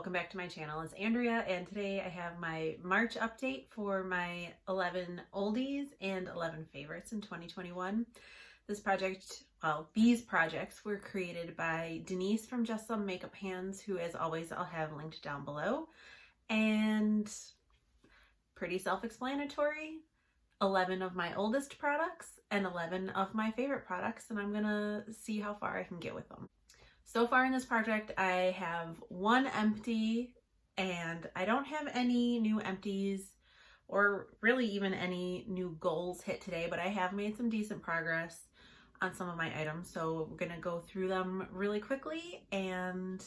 welcome back to my channel. It's Andrea, and today I have my March update for my 11 oldies and 11 favorites in 2021. These projects were created by Denise from Just Some Makeup Hands, who as always I'll have linked down below. And pretty self-explanatory, 11 of my oldest products and 11 of my favorite products, and I'm gonna see how far I can get with them. So far in this project, I have one empty, and I don't have any new empties or really even any new goals hit today, but I have made some decent progress on some of my items. So we're gonna go through them really quickly, and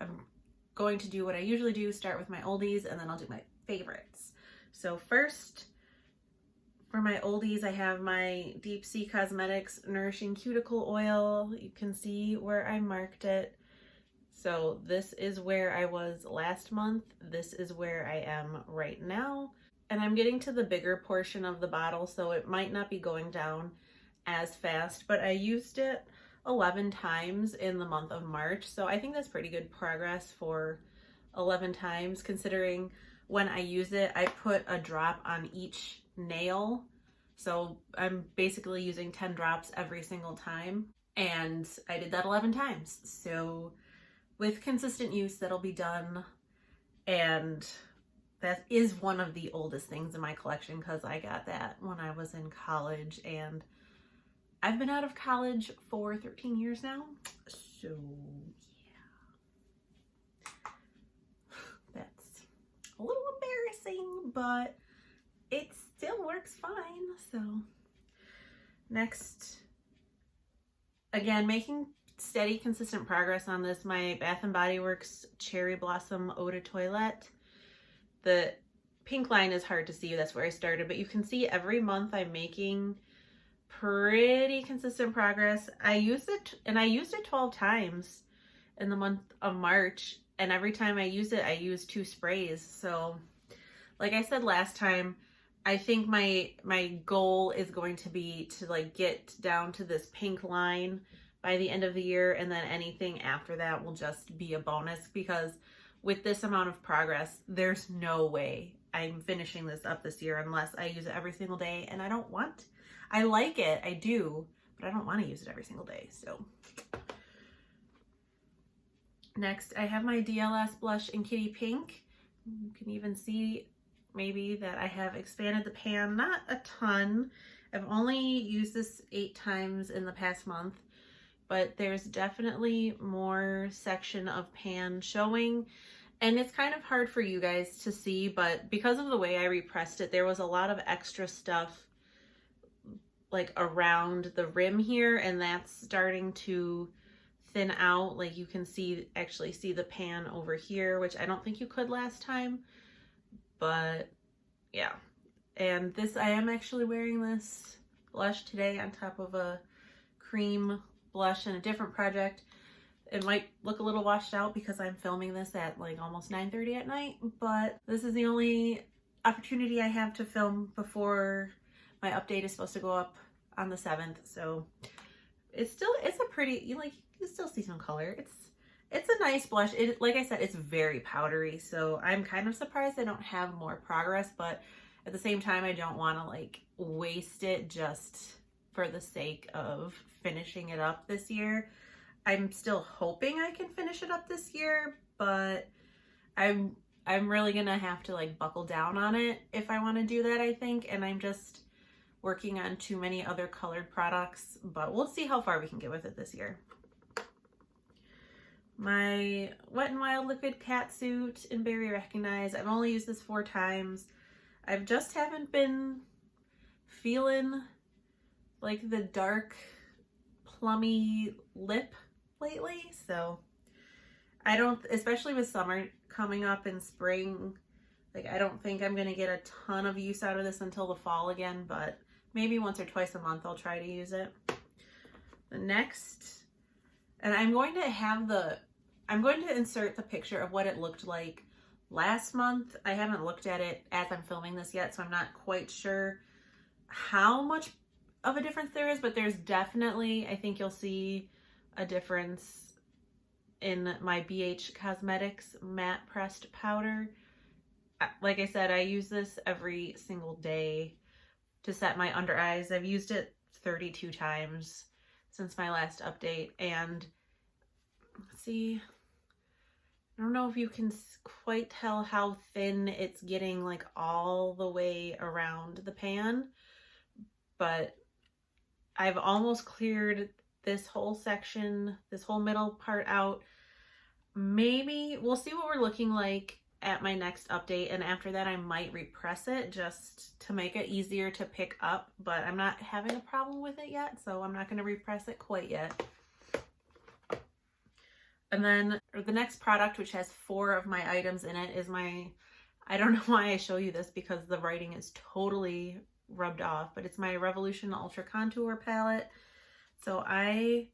I'm going to do what I usually do, start with my oldies, and then I'll do my favorites. So first, for my oldies, I have my Deep Sea Cosmetics Nourishing Cuticle Oil. You can see where I marked it. So this is where I was last month. This is where I am right now. And I'm getting to the bigger portion of the bottle, so it might not be going down as fast, but I used it 11 times in the month of March. So I think that's pretty good progress for 11 times, considering when I use it, I put a drop on each nail. So I'm basically using 10 drops every single time, and I did that 11 times. So with consistent use, that'll be done. And that is one of the oldest things in my collection because I got that when I was in college, and I've been out of college for 13 years now. So yeah, that's a little embarrassing, but it still works fine. So next, again, making steady, consistent progress on this, my Bath & Body Works Cherry Blossom Eau de Toilette. The pink line is hard to see, that's where I started, but you can see every month I'm making pretty consistent progress. I used it 12 times in the month of March, and every time I use it, I use 2 sprays. So like I said last time, I think my goal is going to be to like get down to this pink line by the end of the year, and then anything after that will just be a bonus, because with this amount of progress, there's no way I'm finishing this up this year unless I use it every single day, and I don't want. I like it, I do, but I don't want to use it every single day. So next, I have my DLS blush in Kitty Pink. You can even see maybe that I have expanded the pan, not a ton. I've only used this 8 times in the past month, but there's definitely more section of pan showing, and it's kind of hard for you guys to see, but because of the way I repressed it, there was a lot of extra stuff like around the rim here, and that's starting to thin out. Like you can actually see the pan over here, which I don't think you could last time. But yeah, and this, I am actually wearing this blush today on top of a cream blush in a different project. It might look a little washed out because I'm filming this at like almost 9:30 at night, but this is the only opportunity I have to film before my update is supposed to go up on the 7th. So it's a pretty, you still see some color. It's a nice blush. Like I said, it's very powdery, so I'm kind of surprised I don't have more progress, but at the same time, I don't want to like waste it just for the sake of finishing it up this year. I'm still hoping I can finish it up this year, but I'm really gonna have to like buckle down on it if I want to do that, I think, and I'm just working on too many other colored products, but we'll see how far we can get with it this year. My Wet n Wild Liquid Catsuit in Berry Recognize. I've only used this 4 times. I just haven't been feeling like the dark plummy lip lately, so I don't, especially with summer coming up in spring, like I don't think I'm gonna get a ton of use out of this until the fall again, but maybe once or twice a month I'll try to use it. The next, and I'm going to insert the picture of what it looked like last month. I haven't looked at it as I'm filming this yet, so I'm not quite sure how much of a difference there is, but there's definitely, I think you'll see a difference in my BH Cosmetics matte pressed powder. Like I said, I use this every single day to set my under eyes. I've used it 32 times since my last update, and see, I don't know if you can quite tell how thin it's getting, like all the way around the pan, but I've almost cleared this whole section, this whole middle part out. Maybe we'll see what we're looking like at my next update, and after that I might repress it just to make it easier to pick up, but I'm not having a problem with it yet, so I'm not going to repress it quite yet. And then the next product, which has 4 of my items in it, is my, I don't know why I show you this because the writing is totally rubbed off, but it's my Revolution Ultra Contour palette. So I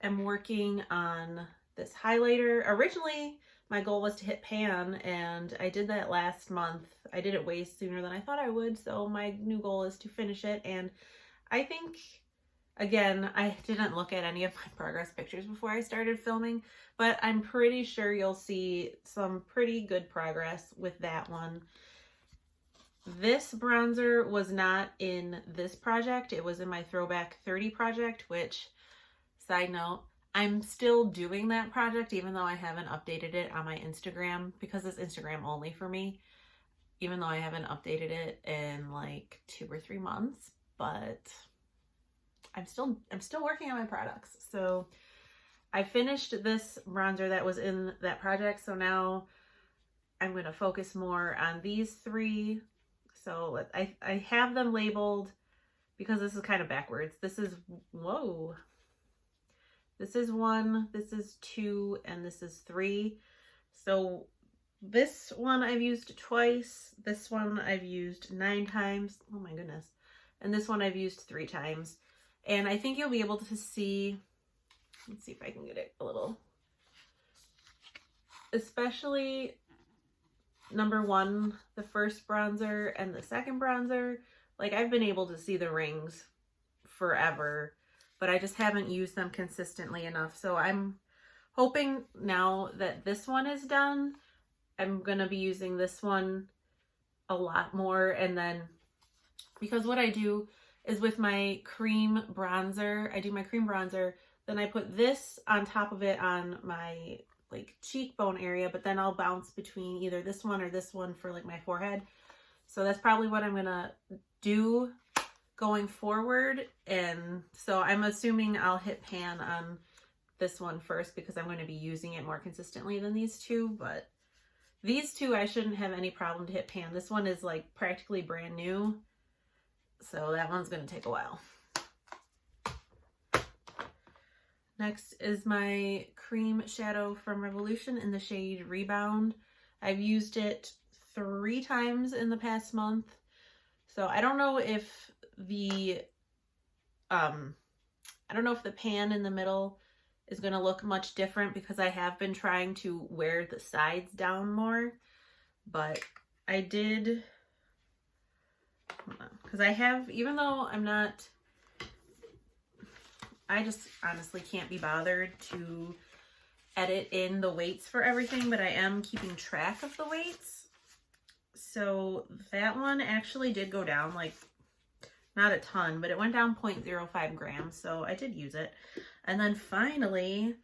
am working on this highlighter. Originally, my goal was to hit pan, and I did that last month. I did it way sooner than I thought I would, so my new goal is to finish it. And I think, again, I didn't look at any of my progress pictures before I started filming, but I'm pretty sure you'll see some pretty good progress with that one. This bronzer was not in this project. It was in my Throwback 30 project, which, side note, I'm still doing that project even though I haven't updated it on my Instagram, because it's Instagram only for me, even though I haven't updated it in like 2 or 3 months, but I'm still working on my products. So I finished this bronzer that was in that project, so now I'm going to focus more on these 3. So I have them labeled because this is kind of backwards. This is, whoa, this is 1, this is 2, and this is 3. So this one I've used twice, this one I've used 9 times, oh my goodness, and this one I've used 3 times. And I think you'll be able to see, let's see if I can get it a little, especially number 1, the first bronzer, and the second bronzer. Like, I've been able to see the rings forever, but I just haven't used them consistently enough. So I'm hoping now that this one is done, I'm gonna be using this one a lot more. And then, because what I do is with my cream bronzer, I do my cream bronzer, then I put this on top of it on my like cheekbone area, but then I'll bounce between either this one or this one for like my forehead. So that's probably what I'm gonna do going forward. And so I'm assuming I'll hit pan on this one first because I'm going to be using it more consistently than these 2, but these 2 I shouldn't have any problem to hit pan. This one is like practically brand new, so that one's going to take a while. Next is my cream shadow from Revolution in the shade Rebound. I've used it 3 times in the past month. So I don't know if the pan in the middle is going to look much different because I have been trying to wear the sides down more, but I did, because I have, even though I just honestly can't be bothered to edit in the weights for everything, but I am keeping track of the weights. So that one actually did go down, like, not a ton, but it went down 0.05 grams, so I did use it. And then finally,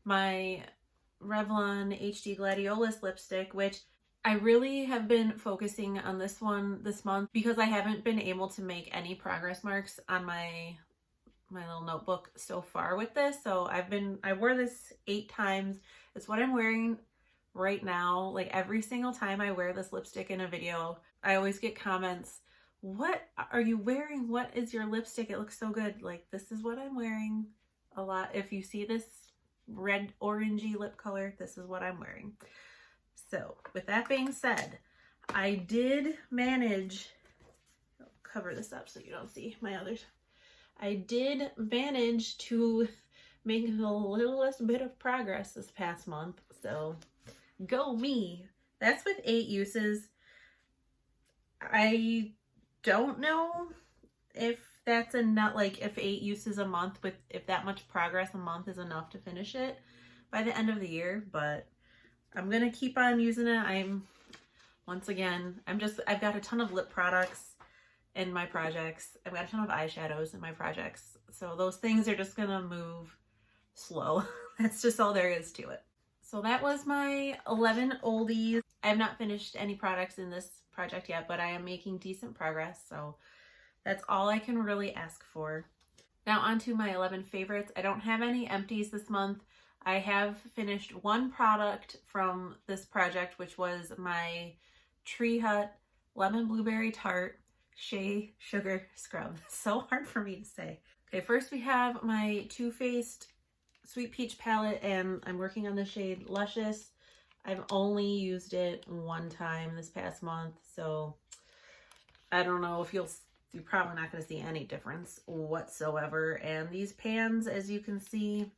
my Revlon HD Gladiolus lipstick, which I really have been focusing on this one this month because I haven't been able to make any progress marks on my little notebook so far with this. So I wore this 8 times. It's what I'm wearing right now. Like, every single time I wear this lipstick in a video, I always get comments, what are you wearing? What is your lipstick? It looks so good. Like, this is what I'm wearing a lot. If you see this red orangey lip color, this is what I'm wearing. So with that being said, I did manage, I'll cover this up so you don't see my others. I did manage to make the littlest bit of progress this past month. So go me. That's with 8 uses. I don't know if that's enough, like if 8 uses a month, if that much progress a month is enough to finish it, by the end of the year, but I'm gonna keep on using it. I've got a ton of lip products in my projects. I've got a ton of eyeshadows in my projects. So those things are just gonna move slow. That's just all there is to it. So that was my 11 oldies. I have not finished any products in this project yet, but I am making decent progress. So that's all I can really ask for. Now on to my 11 favorites. I don't have any empties this month. I have finished one product from this project, which was my Tree Hut Lemon Blueberry Tart Shea Sugar Scrub. So hard for me to say. Okay, first we have my Too Faced Sweet Peach palette, and I'm working on the shade Luscious. I've only used it one time this past month, so I don't know if you're probably not going to see any difference whatsoever. And these pans, as you can see,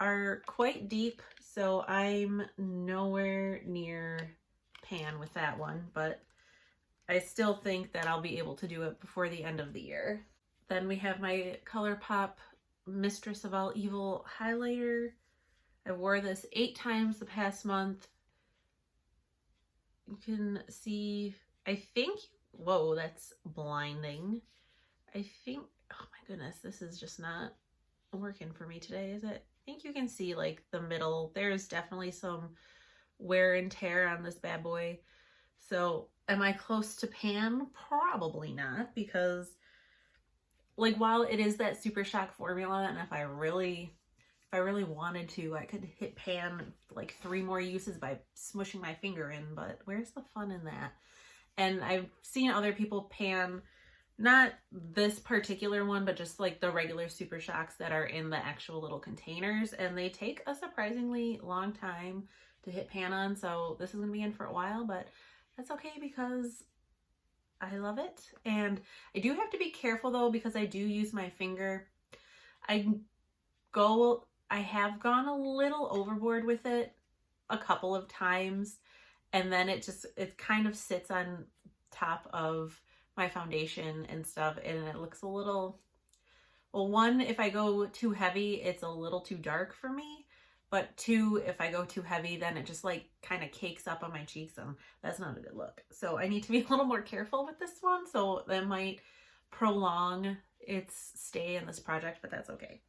are quite deep, so I'm nowhere near pan with that one, but I still think that I'll be able to do it before the end of the year. Then we have my ColourPop Mistress of All Evil highlighter. I wore this 8 times the past month. You can see, I think, whoa, that's blinding. I think, oh my goodness, this is just not working for me today, is it? I think you can see like the middle. There's definitely some wear and tear on this bad boy. So am I close to pan? Probably not, because like while it is that Super Shock formula, and if I really wanted to, I could hit pan like 3 more uses by smushing my finger in, but where's the fun in that? And I've seen other people pan, not this particular one, but just like the regular Super Shocks that are in the actual little containers, and they take a surprisingly long time to hit pan on. So this is gonna be in for a while, but that's okay because I love it. And I do have to be careful though, because I do use my finger. I have gone a little overboard with it a couple of times, and then it kind of sits on top of my foundation and stuff, and it looks a little, well, 1, if I go too heavy, it's a little too dark for me, but 2, if I go too heavy, then it just like kind of cakes up on my cheeks, and that's not a good look. So I need to be a little more careful with this one, so that might prolong its stay in this project, but that's okay.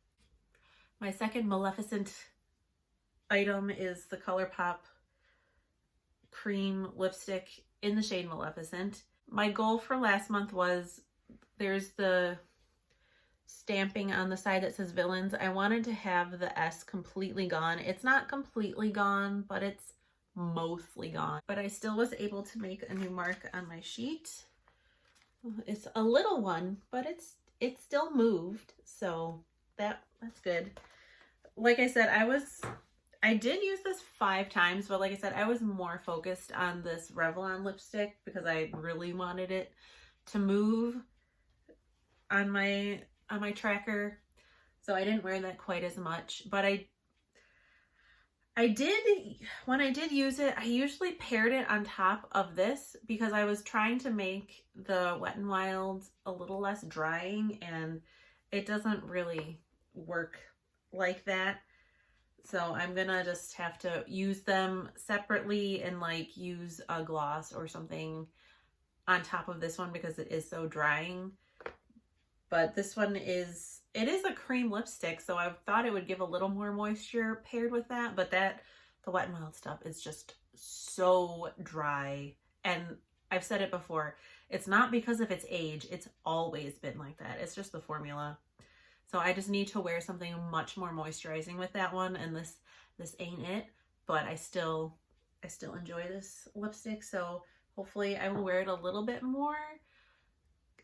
My second Maleficent item is the ColourPop cream lipstick in the shade Maleficent. My goal for last month was, there's the stamping on the side that says Villains. I wanted to have the S completely gone. It's not completely gone, but it's mostly gone. But I still was able to make a new mark on my sheet. It's a little one, but it's still moved, so that's good. Like I said, I did use this 5 times, but like I said, I was more focused on this Revlon lipstick because I really wanted it to move on my tracker. So I didn't wear that quite as much, but I did, when I did use it, I usually paired it on top of this because I was trying to make the Wet n Wild a little less drying, and it doesn't really work like that. So I'm gonna just have to use them separately and like use a gloss or something on top of this one because it is so drying. But this one it is a cream lipstick, so I thought it would give a little more moisture paired with that, but the Wet n Wild stuff is just so dry. And I've said it before, it's not because of its age, it's always been like that. It's just the formula. So I just need to wear something much more moisturizing with that one, and this ain't it, but I still enjoy this lipstick, so hopefully I will wear it a little bit more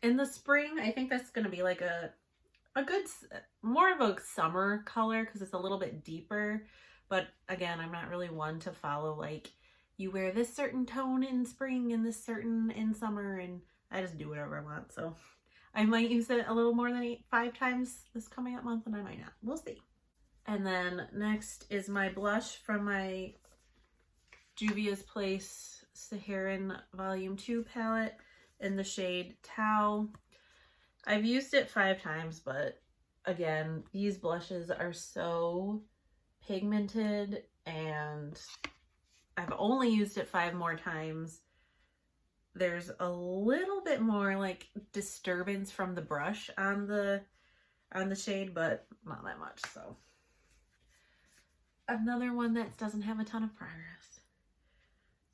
in the spring. I think that's going to be like a good, more of a summer color because it's a little bit deeper, but again, I'm not really one to follow like you wear this certain tone in spring and this certain in summer, and I just do whatever I want. So I might use it a little more than 5 times this coming up month, and I might not. We'll see. And then next is my blush from my Juvia's Place Saharan Volume 2 palette in the shade Tau. I've used it 5 times, but again, these blushes are so pigmented, and I've only used it 5 more times. There's a little bit more like disturbance from the brush on the shade, but not that much. So another one that doesn't have a ton of progress.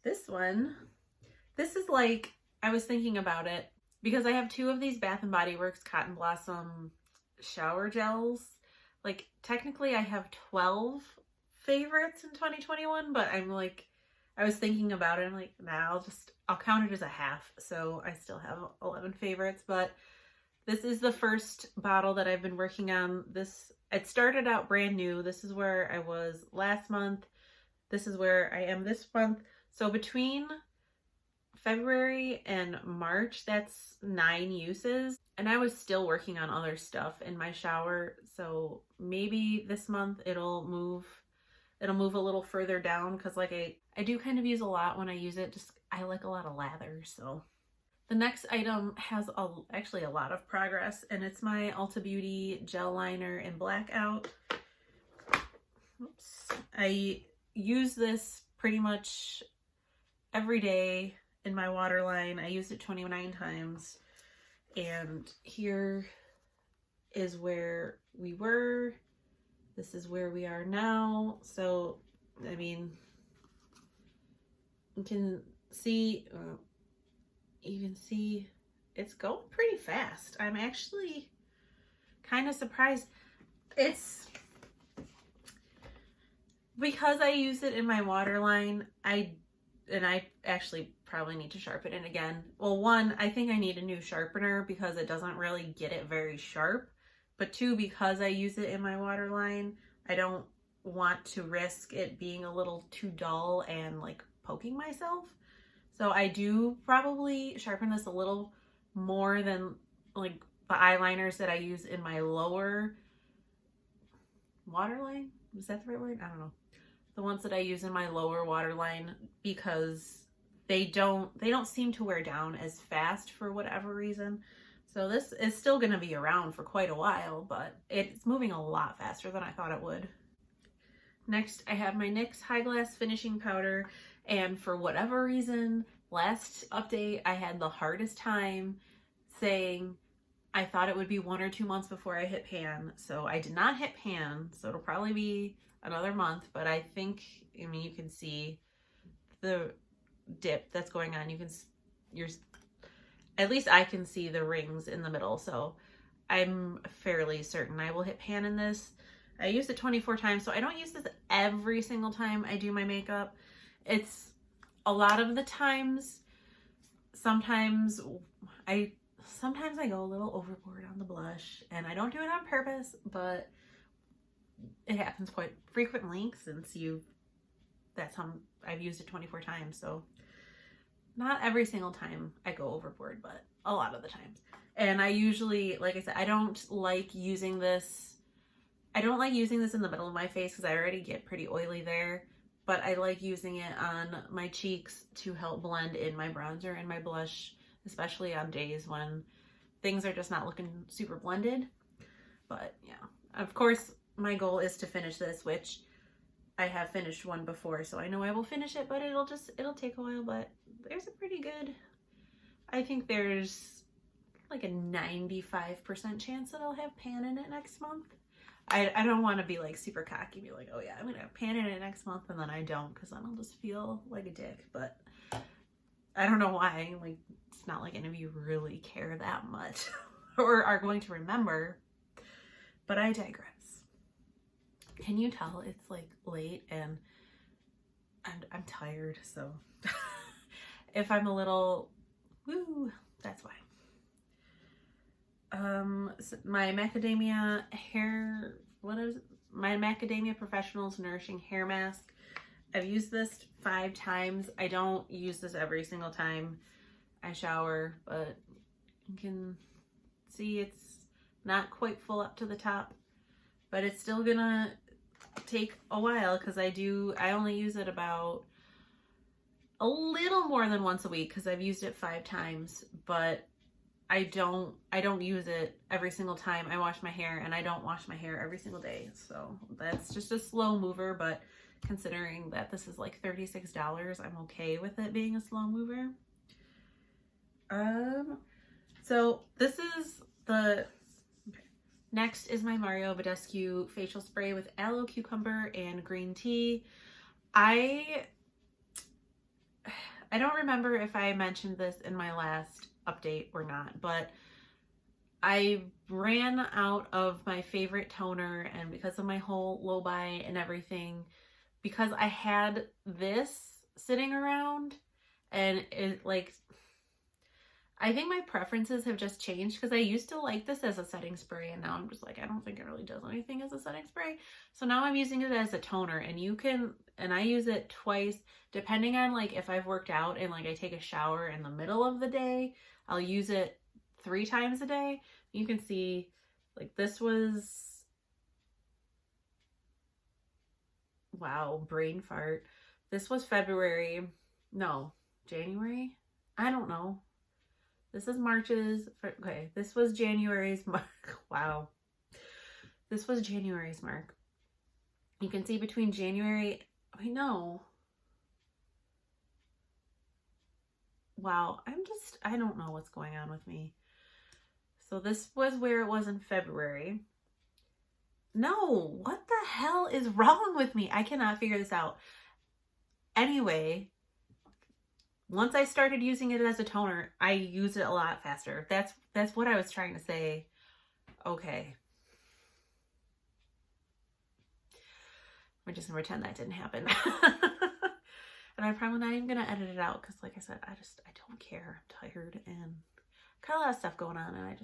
This one, this is like, I was thinking about it because I have 2 of these Bath and Body Works Cotton Blossom shower gels. Like technically I have 12 favorites in 2021, but I'm like, I was thinking about it. I'm like, nah, I'll count it as a half. So I still have 11 favorites, but this is the first bottle that I've been working on. It started out brand new. This is where I was last month. This is where I am this month. So between February and March, that's 9 uses. And I was still working on other stuff in my shower. So maybe this month it'll move a little further down, because like I do kind of use a lot when I use it. Just I like a lot of lather. So the next item has actually a lot of progress, and it's my Ulta Beauty gel liner in Blackout. Oops. I use this pretty much every day in my waterline. I used it 29 times, and here is where we were. This is where we are now. So, I mean, you can see, it's going pretty fast. I'm actually kind of surprised. It's because I use it in my waterline. I actually probably need to sharpen it again. Well, 1, I think I need a new sharpener because it doesn't really get it very sharp. But 2, because I use it in my waterline, I don't want to risk it being a little too dull and like poking myself. So I do probably sharpen this a little more than like the eyeliners that I use in my lower waterline. Is that the right word? I don't know. The ones that I use in my lower waterline, because they don't seem to wear down as fast for whatever reason. So this is still going to be around for quite a while, but it's moving a lot faster than I thought it would. Next, I have my NYX High Glass Finishing Powder, and for whatever reason, last update, I had the hardest time saying I thought it would be 1 or 2 months before I hit pan. So I did not hit pan, so it'll probably be another month, but I think, I mean, you can see the dip that's going on. At least I can see the rings in the middle, so I'm fairly certain I will hit pan in this. I used it 24 times, so I don't use this every single time I do my makeup. It's a lot of the times. Sometimes I go a little overboard on the blush, and I don't do it on purpose, but it happens quite frequently since that's how I've used it 24 times, so not every single time I go overboard, but a lot of the times. And I usually, like I said, I don't like using this in the middle of my face because I already get pretty oily there, but I like using it on my cheeks to help blend in my bronzer and my blush, especially on days when things are just not looking super blended. But yeah, of course, my goal is to finish this, which I have finished one before, so I know I will finish it, but it'll take a while, but there's a pretty good, I think there's like a 95% chance that I'll have pan in it next month. I don't want to be like super cocky, be like, oh yeah, I'm gonna have pan in it next month, and then I don't, because then I'll just feel like a dick. But I don't know why. Like, it's not like any of you really care that much or are going to remember, but I digress. Can you tell it's like late and I'm tired, so if I'm a little woo, that's why. My macadamia my macadamia professionals nourishing hair mask. I've used this 5 times. I don't use this every single time I shower, but you can see it's not quite full up to the top, but it's still gonna take a while because I only use it about a little more than once a week because I've used it 5 times, but I don't use it every single time I wash my hair, and I don't wash my hair every single day. So that's just a slow mover, but considering that this is like $36, I'm okay with it being a slow mover. So this is the, next is my Mario Badescu facial spray with aloe, cucumber, and green tea. I don't remember if I mentioned this in my last update or not, but I ran out of my favorite toner, and because of my whole low buy and everything, because I had this sitting around, and it like, I think my preferences have just changed, because I used to like this as a setting spray, and now I'm just like, I don't think it really does anything as a setting spray. So now I'm using it as a toner, and you can, and I use it twice, depending on like if I've worked out and like I take a shower in the middle of the day, I'll use it 3 times a day. You can see like this was, wow, brain fart. This was February, no, January? I don't know. This is March's, okay, this was January's mark. Wow. This was January's mark. You can see between January, I know. Wow, I don't know what's going on with me. So this was where it was in February. No, what the hell is wrong with me? I cannot figure this out. Anyway, once I started using it as a toner, I use it a lot faster. That's what I was trying to say. Okay. We're just gonna pretend that didn't happen. And I'm probably not even gonna edit it out, because like I said, I don't care. I'm tired and got a lot of stuff going on, and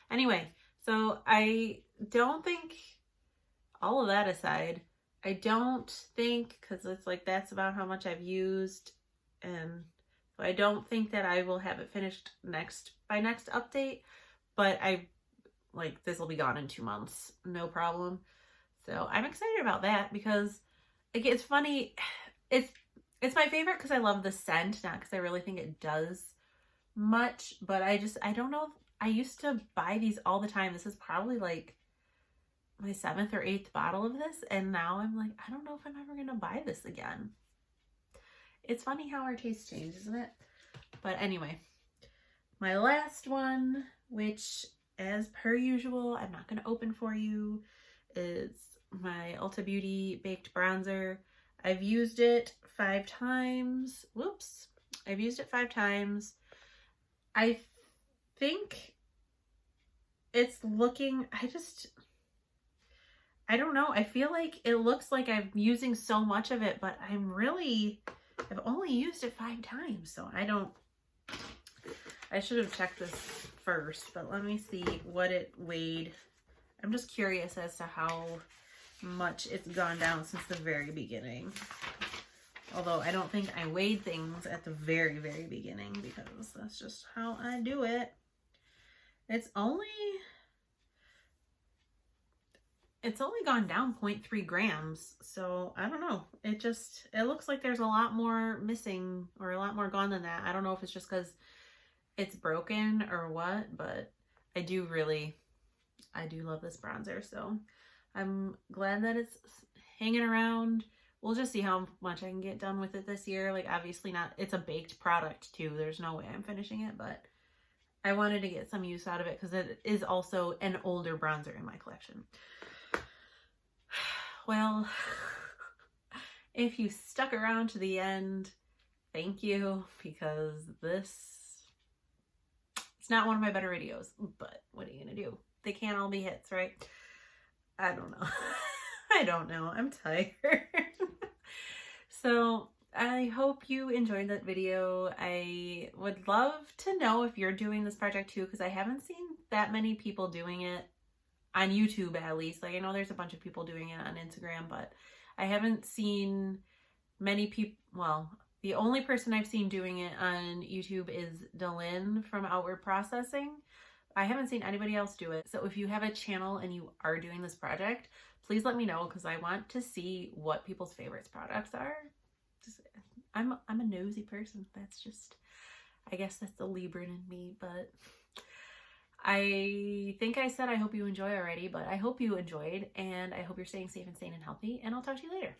anyway, so I don't think, all of that aside, I don't think, because it's like that's about how much I've used, and so I don't think that I will have it finished by next update, but this will be gone in 2 months, no problem. So I'm excited about that, because it's funny, it's my favorite because I love the scent, not because I really think it does much, but I don't know. I used to buy these all the time. This is probably like my 7th or 8th bottle of this, and now I'm like, I don't know if I'm ever gonna buy this again. It's funny how our taste changes, isn't it? But anyway, my last one, which as per usual, I'm not gonna open for you, is my Ulta Beauty Baked Bronzer. I've used it 5 times. Whoops. I've used it 5 times. I think it's looking, I don't know. I feel like it looks like I'm using so much of it, but I've only used it 5 times. So I should have checked this first, but let me see what it weighed. I'm just curious as to how much it's gone down since the very beginning. Although I don't think I weighed things at the very, very beginning, because that's just how I do it. It's only gone down 0.3 grams. So I don't know. It looks like there's a lot more missing, or a lot more gone than that. I don't know if it's just because it's broken or what, but I do love this bronzer. So I'm glad that it's hanging around. We'll just see how much I can get done with it this year. Like, obviously not, it's a baked product too. There's no way I'm finishing it, but I wanted to get some use out of it because it is also an older bronzer in my collection. Well, if you stuck around to the end, thank you, because it's not one of my better videos, but what are you gonna do? They can't all be hits, right? I don't know. I don't know. I'm tired. So I hope you enjoyed that video. I would love to know if you're doing this project too, because I haven't seen that many people doing it on YouTube, at least. Like, I know there's a bunch of people doing it on Instagram, but I haven't seen many people. Well, the only person I've seen doing it on YouTube is Delyn from Outward Processing. I haven't seen anybody else do it. So if you have a channel and you are doing this project, please let me know, because I want to see what people's favorites products are. I'm a nosy person. That's just, I guess that's the Libran in me, but I think I said I hope you enjoy already, but I hope you enjoyed, and I hope you're staying safe and sane and healthy, and I'll talk to you later.